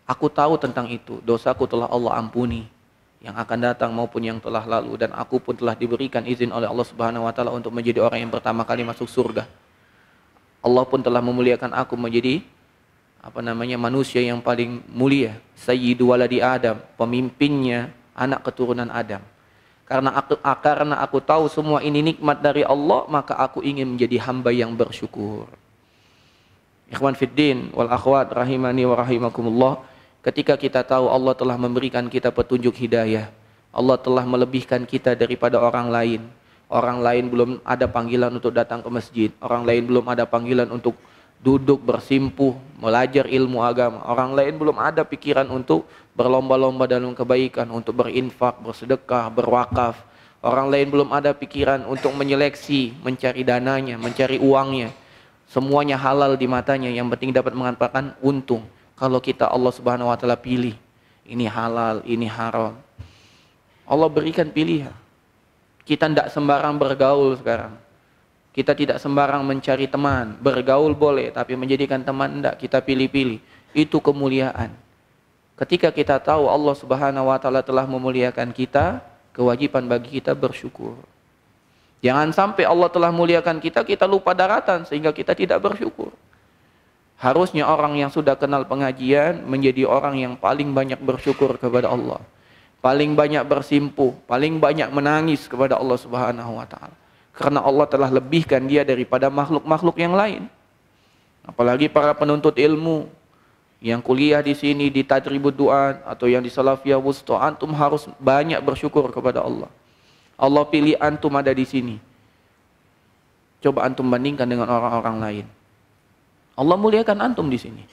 Aku tahu tentang itu, dosaku telah Allah ampuni, yang akan datang maupun yang telah lalu, dan aku pun telah diberikan izin oleh Allah Subhanahu wa taala untuk menjadi orang yang pertama kali masuk surga. Allah pun telah memuliakan aku menjadi manusia yang paling mulia, sayyidu waladi Adam, pemimpinnya anak keturunan Adam. Karena aku tahu semua ini nikmat dari Allah, maka aku ingin menjadi hamba yang bersyukur. Ikhwan fiddin wal akhwat rahimani wa rahimakumullah, ketika kita tahu Allah telah memberikan kita petunjuk hidayah, Allah telah melebihkan kita daripada orang lain. Orang lain belum ada panggilan untuk datang ke masjid, orang lain belum ada panggilan untuk duduk bersimpuh, belajar ilmu agama. Orang lain belum ada pikiran untuk berlomba-lomba dalam kebaikan, untuk berinfak, bersedekah, berwakaf. Orang lain belum ada pikiran untuk menyeleksi, mencari dananya, mencari uangnya. Semuanya halal di matanya, yang penting dapat mengantarkan untung. Kalau kita Allah Subhanahu wa taala pilih, ini halal, ini haram. Allah berikan pilihan. Kita tidak sembarang bergaul sekarang. Kita tidak sembarang mencari teman. Bergaul boleh, tapi menjadikan teman tidak. Kita pilih-pilih. Itu kemuliaan. Ketika kita tahu Allah Subhanahu wa taala telah memuliakan kita, kewajiban bagi kita bersyukur. Jangan sampai Allah telah muliakan kita, kita lupa daratan sehingga kita tidak bersyukur. Harusnya orang yang sudah kenal pengajian menjadi orang yang paling banyak bersyukur kepada Allah. Paling banyak bersimpuh, paling banyak menangis kepada Allah Subhanahu wa taala. Karena Allah telah lebihkan dia daripada makhluk-makhluk yang lain. Apalagi para penuntut ilmu yang kuliah di sini di Tadribud Du'an atau yang di Salafiyah Wusta, antum harus banyak bersyukur kepada Allah. Allah pilih antum ada di sini. Coba antum bandingkan dengan orang-orang lain. Allah muliakan antum di sini.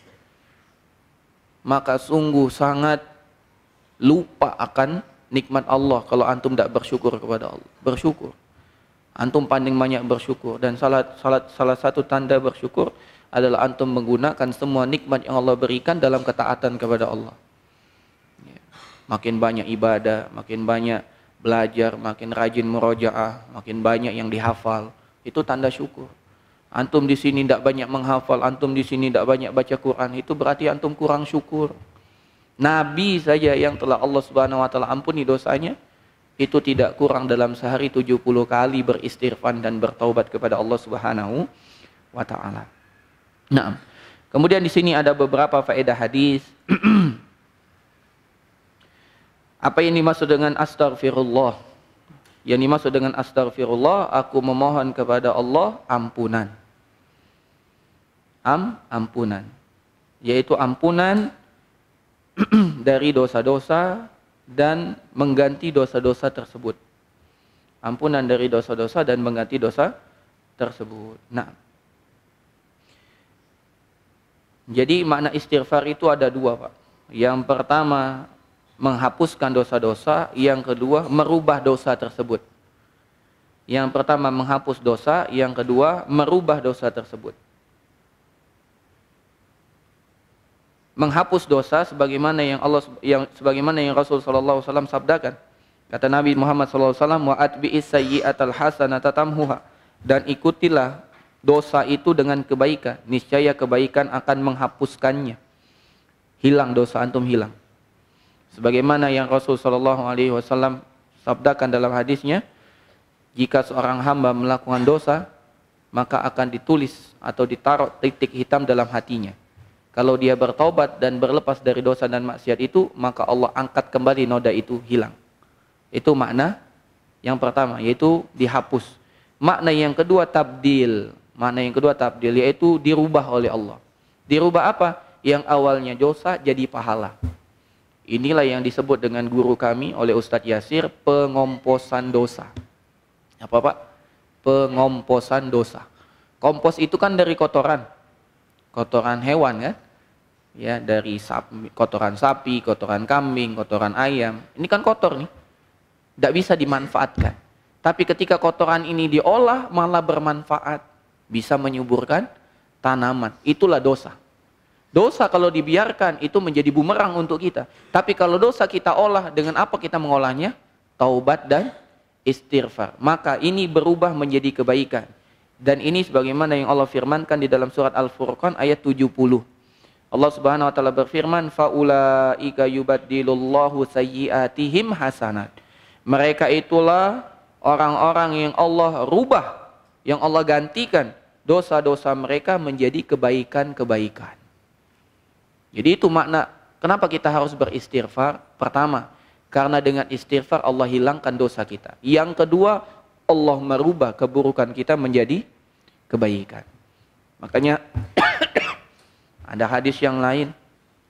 Maka sungguh sangat lupa akan nikmat Allah kalau antum tidak bersyukur kepada Allah. Bersyukur. Antum paling banyak bersyukur. Dan salah satu tanda bersyukur adalah antum menggunakan semua nikmat yang Allah berikan dalam ketaatan kepada Allah. Makin banyak ibadah, makin banyak belajar, makin rajin murojaah, makin banyak yang dihafal. Itu tanda syukur. Antum di sini tidak banyak menghafal, antum di sini tidak banyak baca Quran, itu berarti antum kurang syukur. Nabi saja yang telah Allah Subhanahu wa taala ampuni dosanya, itu tidak kurang dalam sehari 70 kali beristighfar dan bertaubat kepada Allah Subhanahu wa taala. Nah, kemudian di sini ada beberapa faedah hadis. Apa yang dimaksud dengan astaghfirullah? Yang dimaksud dengan astaghfirullah, aku memohon kepada Allah ampunan. Ampunan. Yaitu ampunan dari dosa-dosa dan mengganti dosa-dosa tersebut. Ampunan dari dosa-dosa dan mengganti dosa tersebut. Nah, jadi makna istighfar itu ada dua, Pak. Yang pertama, menghapuskan dosa-dosa. Yang kedua, merubah dosa tersebut. Yang pertama, menghapus dosa. Yang kedua, merubah dosa tersebut. Menghapus dosa sebagaimana yang Rasul sallallahu alaihi wasallam sabdakan. Kata Nabi Muhammad sallallahu alaihi wasallam, wa atbi'is sayyi'atal hasanata tamhuha. Dan ikutilah dosa itu dengan kebaikan, niscaya kebaikan akan menghapuskannya. Hilang dosa antum, hilang. Sebagaimana yang Rasul sallallahu alaihi wasallam sabdakan dalam hadisnya, jika seorang hamba melakukan dosa, maka akan ditulis atau ditaruh titik hitam dalam hatinya. Kalau dia bertaubat dan berlepas dari dosa dan maksiat itu, maka Allah angkat kembali noda itu, hilang. Itu makna yang pertama, yaitu dihapus. Makna yang kedua tabdil. Makna yang kedua tabdil, yaitu dirubah oleh Allah. Dirubah apa? Yang awalnya dosa jadi pahala. Inilah yang disebut dengan guru kami oleh Ustadz Yasir, pengomposan dosa. Apa Pak? Pengomposan dosa. Kompos itu kan dari kotoran. Kotoran hewan kan? Ya, dari kotoran sapi, kotoran kambing, kotoran ayam. Ini kan kotor nih. Tidak bisa dimanfaatkan. Tapi ketika kotoran ini diolah malah bermanfaat. Bisa menyuburkan tanaman. Itulah dosa. Dosa kalau dibiarkan itu menjadi bumerang untuk kita. Tapi kalau dosa kita olah, dengan apa kita mengolahnya? Taubat dan istighfar. Maka ini berubah menjadi kebaikan. Dan ini sebagaimana yang Allah firmankan di dalam surat Al-Furqan ayat 70. Allah Subhanahu wa taala berfirman, faulaika yubaddilullahu sayyi'atihim hasanat. Mereka itulah orang-orang yang Allah rubah, yang Allah gantikan dosa-dosa mereka menjadi kebaikan-kebaikan. Jadi itu makna kenapa kita harus beristighfar. Pertama, karena dengan istighfar Allah hilangkan dosa kita. Yang kedua, Allah merubah keburukan kita menjadi kebaikan. Makanya ada hadis yang lain,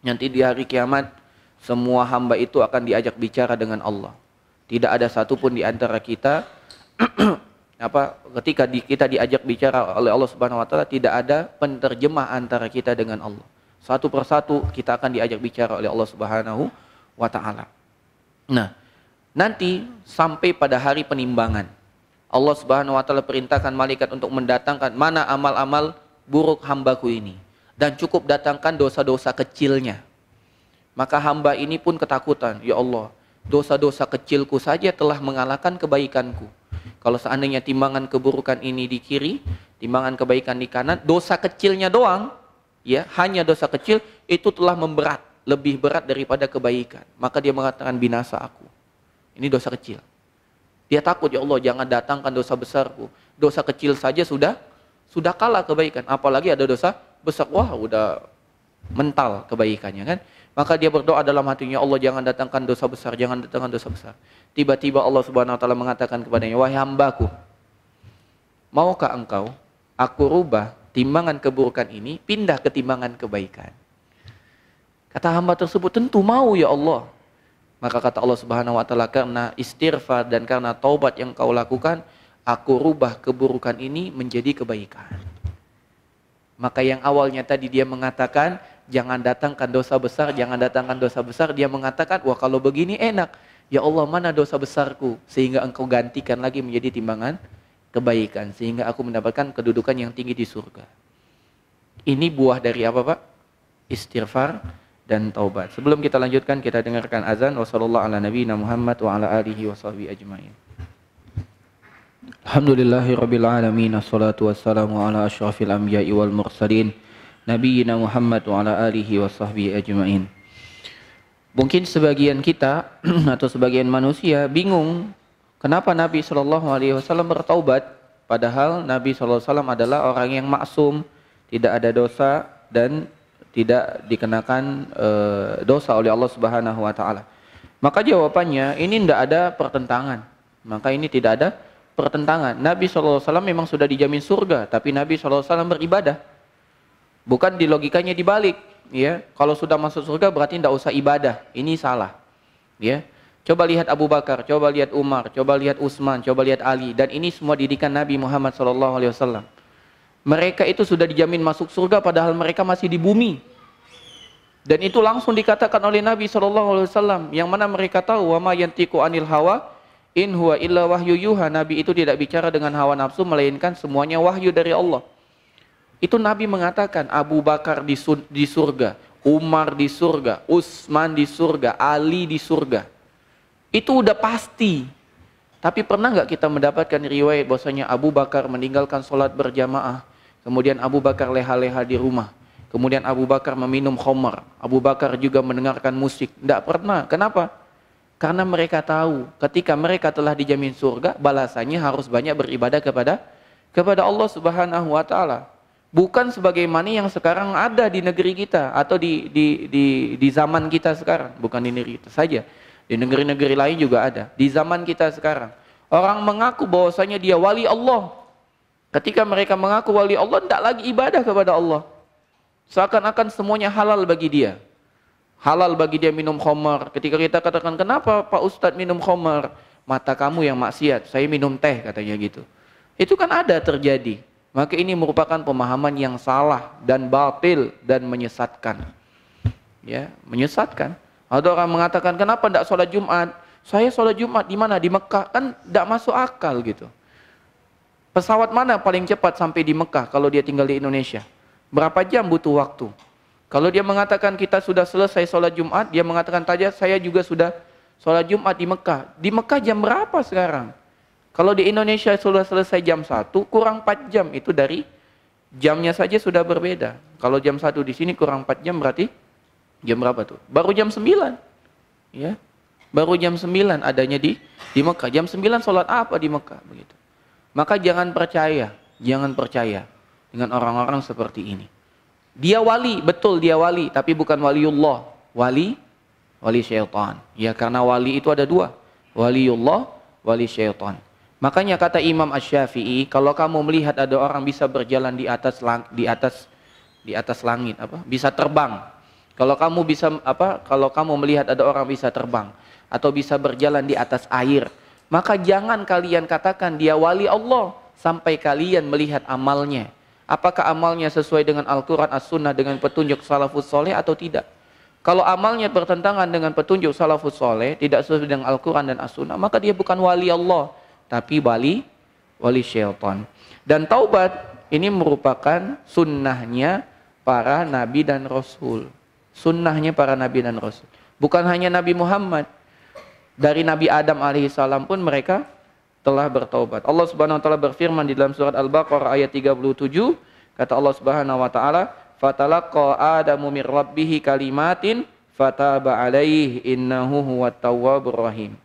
nanti di hari kiamat semua hamba itu akan diajak bicara dengan Allah. Tidak ada satupun di antara kita ketika kita diajak bicara oleh Allah Subhanahu wa taala, tidak ada penterjemah antara kita dengan Allah. Satu persatu kita akan diajak bicara oleh Allah Subhanahu wa taala. Nah, nanti sampai pada hari penimbangan, Allah Subhanahu wa taala perintahkan malaikat untuk mendatangkan mana amal-amal buruk hambaku ini, dan cukup datangkan dosa-dosa kecilnya. Maka hamba ini pun ketakutan, ya Allah, dosa-dosa kecilku saja telah mengalahkan kebaikanku. Kalau seandainya timbangan keburukan ini di kiri, timbangan kebaikan di kanan, dosa kecilnya doang, ya, hanya dosa kecil itu telah memberat, lebih berat daripada kebaikan. Maka dia mengatakan binasa aku. Ini dosa kecil. Dia takut, ya Allah jangan datangkan dosa besarku. Dosa kecil saja sudah kalah kebaikan, apalagi ada dosa besar. Wah, udah mental kebaikannya kan. Maka dia berdoa dalam hatinya, Allah jangan datangkan dosa besar, jangan datangkan dosa besar. Tiba-tiba Allah Subhanahu wa taala mengatakan kepadanya, wahai hambaku, maukah engkau aku rubah timbangan keburukan ini pindah ke timbangan kebaikan? Kata hamba tersebut, tentu mau ya Allah. Maka kata Allah Subhanahu wa taala, karena istighfar dan karena taubat yang kau lakukan, aku rubah keburukan ini menjadi kebaikan. Maka yang awalnya tadi dia mengatakan, jangan datangkan dosa besar, jangan datangkan dosa besar. Dia mengatakan, wah kalau begini enak. Ya Allah, mana dosa besarku? Sehingga engkau gantikan lagi menjadi timbangan kebaikan. Sehingga aku mendapatkan kedudukan yang tinggi di surga. Ini buah dari apa Pak? Istighfar dan taubat. Sebelum kita lanjutkan, kita dengarkan azan. Wassallallahu ala nabiyina Muhammad wa ala alihi wa sahbihi ajma'in. Alhamdulillahirabbil alamin, assalatu wassalamu ala asyrafil anbiya'i wal mursalin nabiyina Muhammad wa ala alihi wa sahbihi ajma'in. Mungkin sebagian kita atau sebagian manusia bingung kenapa Nabi SAW bertaubat, padahal Nabi SAW adalah orang yang maksum, tidak ada dosa dan tidak dikenakan dosa oleh Allah Subhanahu wa taala. Maka jawabannya ini tidak ada pertentangan. Maka ini tidak ada pertentangan. Nabi SAW memang sudah dijamin surga, tapi Nabi SAW beribadah. Bukan di logikanya dibalik. Ya, kalau sudah masuk surga berarti tidak usah ibadah. Ini salah. Ya, coba lihat Abu Bakar, coba lihat Umar, coba lihat Utsman, coba lihat Ali, dan ini semua didikan Nabi Muhammad SAW. Mereka itu sudah dijamin masuk surga padahal mereka masih di bumi. Dan itu langsung dikatakan oleh Nabi SAW, yang mana mereka tahu wa ma yantiqu anil hawa in huwa illa wahyu yuha. Nabi itu tidak bicara dengan hawa nafsu, melainkan semuanya wahyu dari Allah. Itu Nabi mengatakan Abu Bakar di surga, Umar di surga, Utsman di surga, Ali di surga. Itu udah pasti. Tapi pernah nggak kita mendapatkan riwayat bahwasanya Abu Bakar meninggalkan sholat berjamaah, kemudian Abu Bakar leha-leha di rumah, kemudian Abu Bakar meminum khamar, Abu Bakar juga mendengarkan musik? Tidak pernah. Kenapa? Karena mereka tahu ketika mereka telah dijamin surga, balasannya harus banyak beribadah kepada Allah Subhanahu wa taala. Bukan sebagaimana yang sekarang ada di negeri kita atau di zaman kita sekarang. Bukan di negeri kita saja, di negeri-negeri lain juga ada. Di zaman kita sekarang, orang mengaku bahwasanya dia wali Allah. Ketika mereka mengaku wali Allah, tidak lagi ibadah kepada Allah. Seakan-akan semuanya halal bagi dia. Halal bagi dia minum khamar. Ketika kita katakan, kenapa Pak Ustadz minum khamar? Mata kamu yang maksiat, saya minum teh, katanya gitu. Itu kan ada terjadi. Maka ini merupakan pemahaman yang salah dan batil dan menyesatkan. Ya, menyesatkan. Ada orang mengatakan, kenapa tidak sholat Jumat? Saya sholat Jumat di mana? Di Mekah. Kan tidak masuk akal gitu. Pesawat mana paling cepat sampai di Mekah kalau dia tinggal di Indonesia? Berapa jam butuh waktu? Kalau dia mengatakan kita sudah selesai sholat Jumat, dia mengatakan saja saya juga sudah sholat Jumat di Mekah. Di Mekah jam berapa sekarang? Kalau di Indonesia sudah selesai jam 1, kurang 4 jam. Itu dari jamnya saja sudah berbeda. Kalau jam 1 di sini kurang 4 jam berarti jam berapa tuh? Baru jam 9. Ya. Baru jam 9 adanya di Mekah. Jam 9 sholat apa di Mekah? Begitu. Maka jangan percaya dengan orang-orang seperti ini. Dia wali, betul dia wali, tapi bukan waliullah. Wali syaitan. Ya, karena wali itu ada dua. Waliullah, wali syaitan. Makanya kata Imam Asy-Syafi'i, kalau kamu melihat ada orang bisa berjalan di atas langit, bisa terbang. Kalau kamu melihat ada orang bisa terbang atau bisa berjalan di atas air, maka jangan kalian katakan dia wali Allah sampai kalian melihat amalnya. Apakah amalnya sesuai dengan Al-Quran, As-Sunnah, dengan petunjuk salafus soleh atau tidak? Kalau amalnya bertentangan dengan petunjuk salafus soleh, tidak sesuai dengan Al-Quran dan As-Sunnah, maka dia bukan wali Allah, tapi wali syaitan. Dan taubat ini merupakan sunnahnya para nabi dan rasul. Sunnahnya para nabi dan rasul. Bukan hanya Nabi Muhammad. Dari Nabi Adam alaihissalam pun mereka telah bertaubat. Allah Subhanahu wa taala berfirman di dalam surat Al-Baqarah ayat 37, kata Allah Subhanahu wa taala, "Fatalaqa Adamu mir rabbih kalimatin fataba alaihi innahu huwat tawwabur rahim."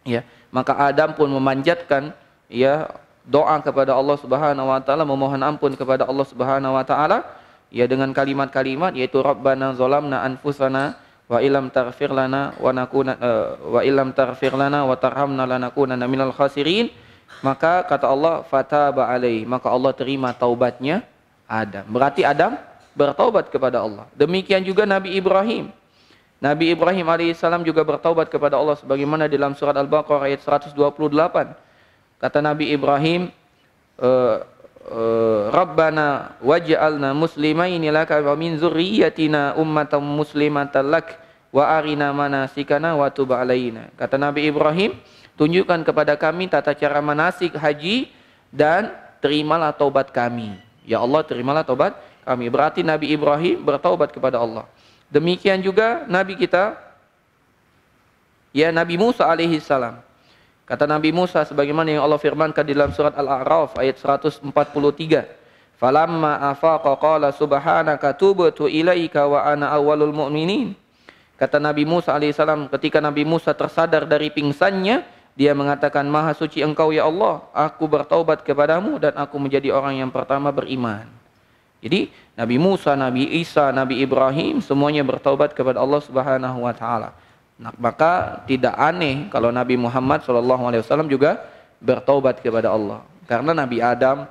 Ya, maka Adam pun memanjatkan ya doa kepada Allah Subhanahu wa taala, memohon ampun kepada Allah Subhanahu wa taala ya dengan kalimat-kalimat yaitu Rabbana zalamna anfusana wa illam taghfir lana wa tarhamna lanakunanna minal khasirin. Maka kata Allah fataba alaihi, maka Allah terima taubatnya Adam. Berarti Adam bertaubat kepada Allah. Demikian juga Nabi Ibrahim. Nabi Ibrahim alaihissalam juga bertaubat kepada Allah sebagaimana dalam surat Al-Baqarah ayat 128. Kata Nabi Ibrahim, Rabbana waj'alna muslimaini laka wa min dzurriyyatina ummatan muslimatan lak wa arina manasikana wa tub alaina. Kata Nabi Ibrahim, tunjukkan kepada kami tata cara manasik haji dan terimalah taubat kami. Ya Allah, terimalah taubat kami. Berarti Nabi Ibrahim bertaubat kepada Allah. Demikian juga Nabi kita, ya Nabi Musa alaihi salam. Kata Nabi Musa sebagaimana yang Allah firmankan di dalam surat Al-A'raf ayat 143. Falamma afaqa qala subhanaka tubtu ilaika wa ana awwalul mu'minin. Kata Nabi Musa alaihi salam, ketika Nabi Musa tersadar dari pingsannya, dia mengatakan, Maha suci Engkau ya Allah, aku bertaubat kepadamu dan aku menjadi orang yang pertama beriman. Jadi Nabi Musa, Nabi Isa, Nabi Ibrahim semuanya bertaubat kepada Allah Subhanahu wa taala. Nah, maka tidak aneh kalau Nabi Muhammad SAW juga bertaubat kepada Allah. Karena Nabi Adam,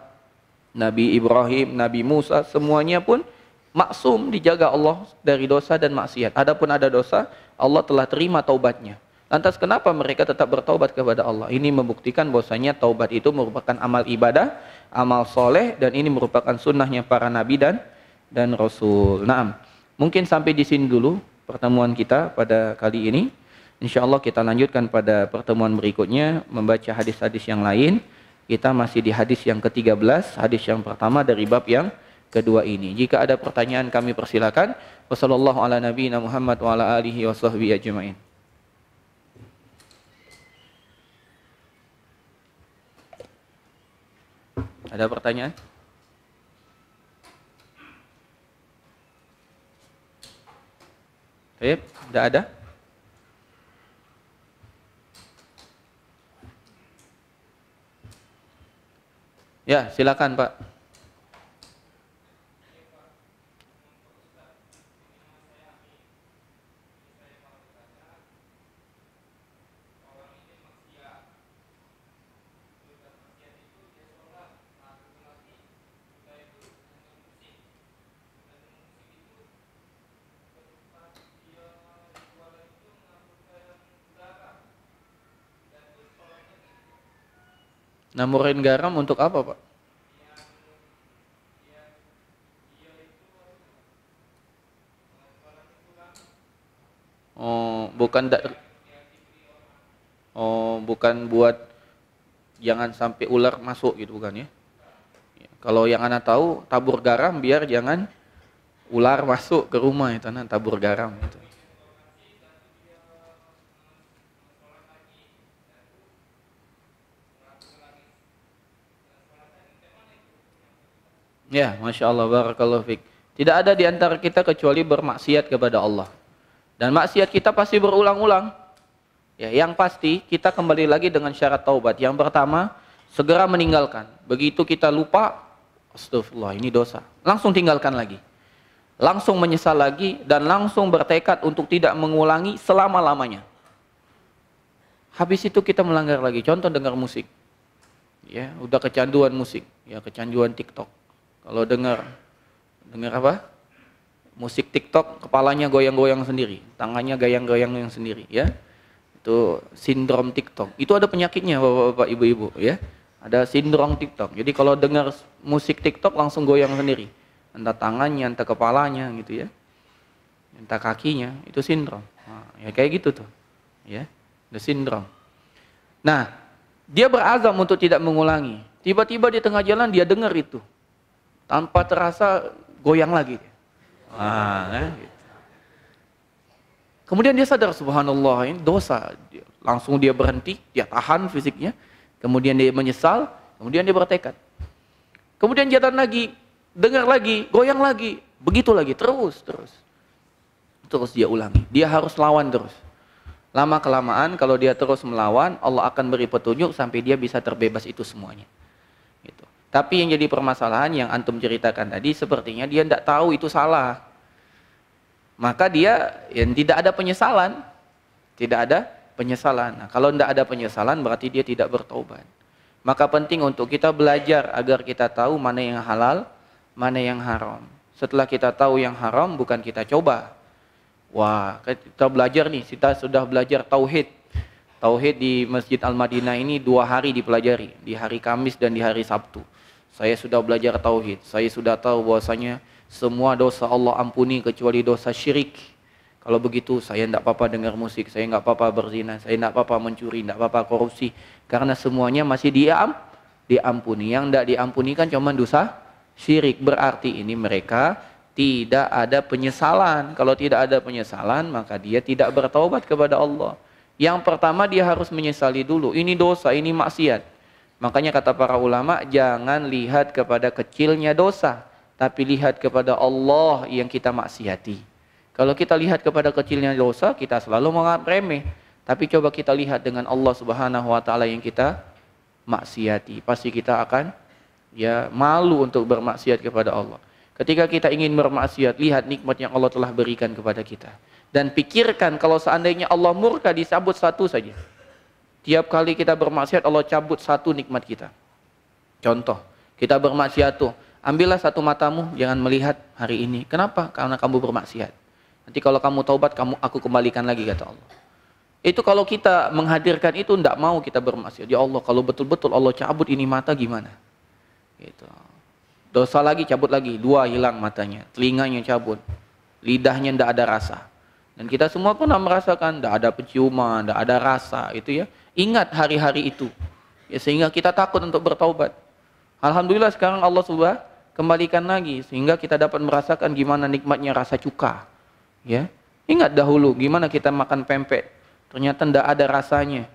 Nabi Ibrahim, Nabi Musa semuanya pun maksum, dijaga Allah dari dosa dan maksiat. Adapun ada dosa, Allah telah terima taubatnya. Lantas kenapa mereka tetap bertaubat kepada Allah? Ini membuktikan bahwasanya taubat itu merupakan amal ibadah, amal soleh, dan ini merupakan sunnahnya para nabi dan rasul. Naam, mungkin sampai di sini dulu pertemuan kita pada kali ini. Insya Allah kita lanjutkan pada pertemuan berikutnya membaca hadis-hadis yang lain. Kita masih di hadis yang ke-13, hadis yang pertama dari bab yang kedua ini. Jika ada pertanyaan kami persilakan. Wassallallahu ala nabiyina Muhammad wa ala alihi wa sahbihi ajma'in. Ada pertanyaan? Baik, tidak ada? Ya, silakan Pak. Namurin garam untuk apa Pak? Oh, bukan buat jangan sampai ular masuk gitu bukan ya? Kalau yang anak tahu tabur garam biar jangan ular masuk ke rumah itu, nah tabur garam itu. Ya, Masya Allah, barakallahu fiik. Tidak ada di antara kita kecuali bermaksiat kepada Allah. Dan maksiat kita pasti berulang-ulang. Ya, yang pasti kita kembali lagi dengan syarat taubat. Yang pertama, segera meninggalkan. Begitu kita lupa, astagfirullah, ini dosa. Langsung tinggalkan lagi. Langsung menyesal lagi dan langsung bertekad untuk tidak mengulangi selama-lamanya. Habis itu kita melanggar lagi. Contoh dengar musik. Ya, udah kecanduan musik, ya kecanduan TikTok. Kalau dengar apa? Musik TikTok, kepalanya goyang-goyang sendiri, tangannya goyang-goyang yang sendiri, ya. Itu sindrom TikTok. Itu ada penyakitnya Bapak-bapak, Ibu-ibu, ya. Ada sindrom TikTok. Jadi kalau dengar musik TikTok langsung goyang sendiri. Entah tangannya, entah kepalanya gitu ya. Entah kakinya, itu sindrom. Nah, ya kayak gitu tuh. Ya, ada sindrom. Nah, dia berazam untuk tidak mengulangi. Tiba-tiba di tengah jalan dia dengar itu. Tanpa terasa goyang lagi. Gitu. Kemudian dia sadar, subhanallah, ini dosa. Langsung dia berhenti, dia tahan fisiknya. Kemudian dia menyesal, kemudian dia bertekad. Kemudian jalan lagi, dengar lagi, goyang lagi, begitu lagi, terus dia ulangi. Dia harus lawan terus. Lama kelamaan kalau dia terus melawan, Allah akan beri petunjuk sampai dia bisa terbebas itu semuanya. Gitu. Tapi yang jadi permasalahan yang antum ceritakan tadi, sepertinya dia tidak tahu itu salah. Maka dia yang tidak ada penyesalan. Tidak ada penyesalan. Nah, kalau tidak ada penyesalan berarti dia tidak bertaubat. Maka penting untuk kita belajar agar kita tahu mana yang halal, mana yang haram. Setelah kita tahu yang haram, bukan kita coba. Wah, kita belajar nih, kita sudah belajar tauhid. Tauhid di Masjid Al-Madinah ini 2 hari dipelajari, di hari Kamis dan di hari Sabtu. Saya sudah belajar tauhid. Saya sudah tahu bahwasanya semua dosa Allah ampuni kecuali dosa syirik. Kalau begitu saya tidak apa-apa dengar musik, saya tidak apa-apa berzina, saya tidak apa-apa mencuri, tidak apa-apa korupsi. Karena semuanya masih diampuni. Yang tidak diampuni kan cuma dosa syirik. Berarti ini mereka tidak ada penyesalan. Kalau tidak ada penyesalan, maka dia tidak bertaubat kepada Allah. Yang pertama dia harus menyesali dulu. Ini dosa, ini maksiat. Makanya kata para ulama, jangan lihat kepada kecilnya dosa, tapi lihat kepada Allah yang kita maksiati. Kalau kita lihat kepada kecilnya dosa, kita selalu menganggap remeh. Tapi coba kita lihat dengan Allah Subhanahu wa taala yang kita maksiati. Pasti kita akan malu untuk bermaksiat kepada Allah. Ketika kita ingin bermaksiat, lihat nikmat yang Allah telah berikan kepada kita. Dan pikirkan kalau seandainya Allah murka, dicabut satu saja. Tiap kali kita bermaksiat, Allah cabut satu nikmat kita. Contoh, kita bermaksiat tuh, ambillah satu matamu, jangan melihat hari ini. Kenapa? Karena kamu bermaksiat. Nanti kalau kamu taubat, aku kembalikan lagi, kata Allah. Itu kalau kita menghadirkan itu, tidak mau kita bermaksiat. Ya Allah, kalau betul-betul Allah cabut ini mata gimana? Gitu. Dosa lagi, cabut lagi. 2 hilang matanya. Telinganya cabut. Lidahnya tidak ada rasa. Dan kita semua pernah merasakan, tidak ada penciuman, tidak ada rasa. Itu ya. Ingat hari-hari itu. Ya, sehingga kita takut untuk bertaubat. Alhamdulillah sekarang Allah sudah kembalikan lagi. Sehingga kita dapat merasakan gimana nikmatnya rasa cuka. Ya, ingat dahulu gimana kita makan pempek, ternyata tidak ada rasanya.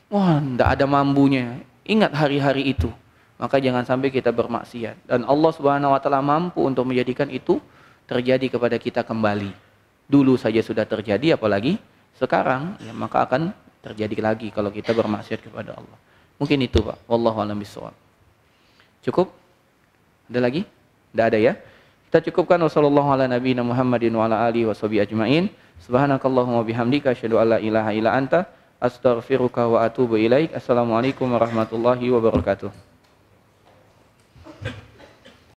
Wah, tidak ada mambunya. Ingat hari-hari itu. Maka jangan sampai kita bermaksiat. Dan Allah Subhanahu wa taala mampu untuk menjadikan itu terjadi kepada kita kembali. Dulu saja sudah terjadi, apalagi sekarang, ya, maka akan terjadi lagi kalau kita bermaksiat kepada Allah. Mungkin itu, Pak. Wallahu a'lam bishawab. Cukup? Ada lagi? Tidak ada ya? Kita cukupkan. Wassallallahu ala nabiyina Muhammadin wa ala alihi washabihi ajmain. Subhanakallahumma bihamdika asyhadu an la ilaha illa anta astaghfiruka wa atubu ilaik. Assalamualaikum warahmatullahi wabarakatuh.